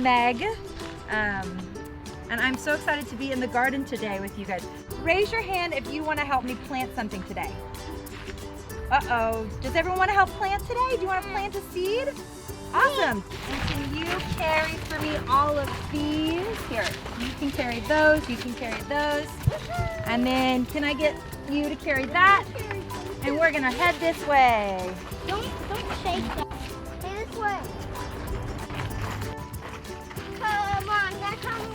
Meg. And I'm so excited to be in the garden today with you guys. Raise your hand if you want to help me plant something today. Uh-oh. Does everyone want to help plant today? Do you want to plant a seed? Awesome. And can you carry for me all of these? Here, you can carry those, you can carry those. And then can I get you to carry that? And we're gonna head this way. Don't shake that. Hey, this way. Come on, come on.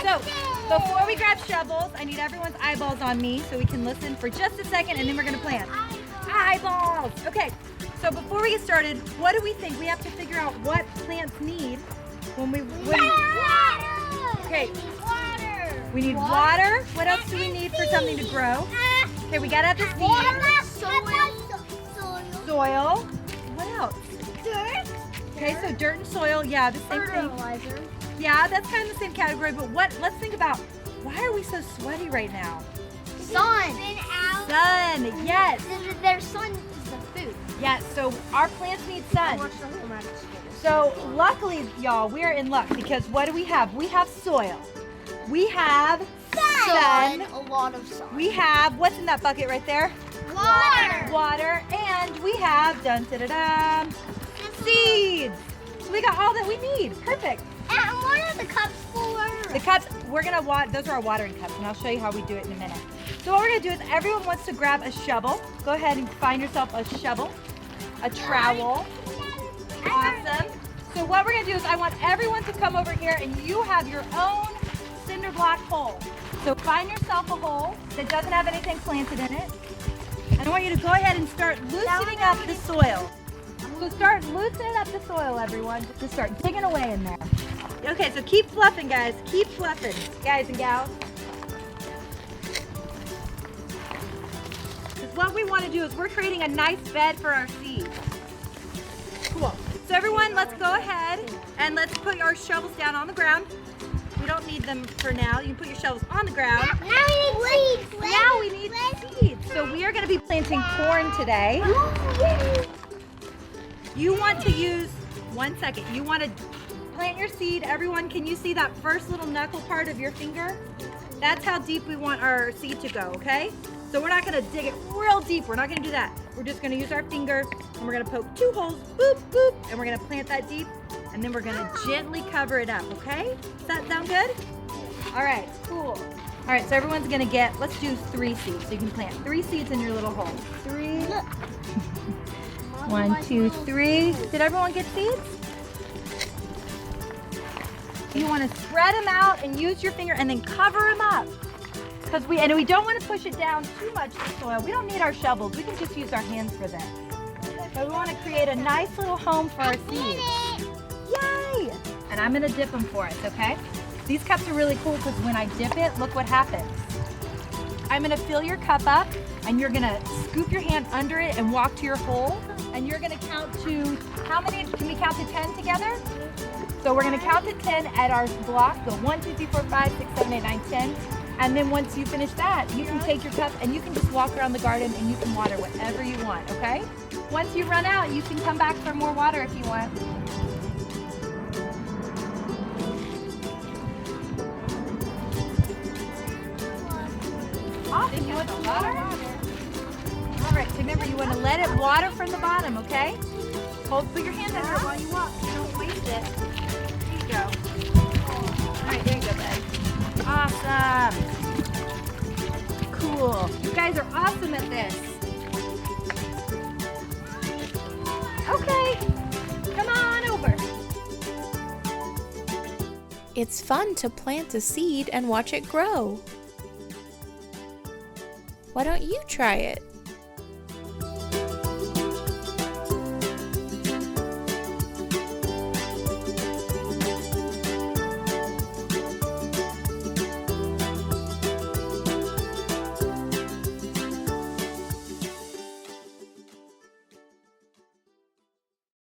So, before we grab shovels, I need everyone's eyeballs on me so we can listen for just a second and then we're gonna plant. Eyeballs! Okay, so before we get started, what do we think? We have to figure out what plants need when we... Okay. We need water. What else do we need for something to grow? Okay, we gotta have the seed. Soil. What else? Dirt. Okay, so dirt and soil. Yeah, the same thing. Yeah, that's kind of the same category, but let's think about, why are we so sweaty right now? Sun. Sun, yes. Their sun is the food. Yes, so our plants need sun. So luckily, y'all, we are in luck because what do we have? We have soil. We have sun. A lot of sun. We have, what's in that bucket right there? Water. Water. And we have, dun-da-da-dum, seeds. So we got all that we need. Perfect. And what are the cups for? The cups, we're gonna those are our watering cups, and I'll show you how we do it in a minute. So what we're gonna do is everyone wants to grab a shovel. Go ahead and find yourself a shovel, a trowel. Awesome. So what we're gonna do is I want everyone to come over here and you have your own cinder block hole. So find yourself a hole that doesn't have anything planted in it. And I want you to go ahead and start loosening up the soil. So start loosening up the soil, everyone. Just start digging away in there. Okay, so keep fluffing, guys. Keep fluffing, guys and gals. Because what we want to do is we're creating a nice bed for our seeds. Cool. So everyone, let's go ahead and let's put our shovels down on the ground. We don't need them for now. You can put your shovels on the ground. Now we need seeds. Now we need seeds. So we are going to be planting corn today. You want to use, one second, you want to plant your seed. Everyone, can you see that first little knuckle part of your finger? That's how deep we want our seed to go, okay? So we're not gonna dig it real deep. We're not gonna do that. We're just gonna use our finger and we're gonna poke 2 holes, boop, boop, and we're gonna plant that deep, and then we're gonna gently cover it up, okay? Does that sound good? All right, cool. All right, so everyone's gonna get, let's do 3 seeds. So you can plant 3 seeds in your little hole. 3. 1, 2, 3. Did everyone get seeds? You want to spread them out and use your finger and then cover them up. And we don't want to push it down too much to the soil. We don't need our shovels. We can just use our hands for that. But we want to create a nice little home for our seeds. Yay! And I'm going to dip them for us, okay? These cups are really cool because when I dip it, look what happens. I'm going to fill your cup up and you're going to scoop your hand under it and walk to your hole. And you're going to count to, how many? Can we count to 10 together? So we're going to count to 10 at our block. So 1, 2, 3, 4, 5, 6, 7, 8, 9, 10. And then once you finish that, you can take your cup and you can just walk around the garden and you can water whatever you want, okay? Once you run out, you can come back for more water if you want. Awesome. You want some water? All right, so remember you want to let it water from the bottom, okay? Put your hand under it while you walk. Don't waste it. There you go. All right, there you go, bud. Awesome. Cool. You guys are awesome at this. Okay. Come on over. It's fun to plant a seed and watch it grow. Why don't you try it?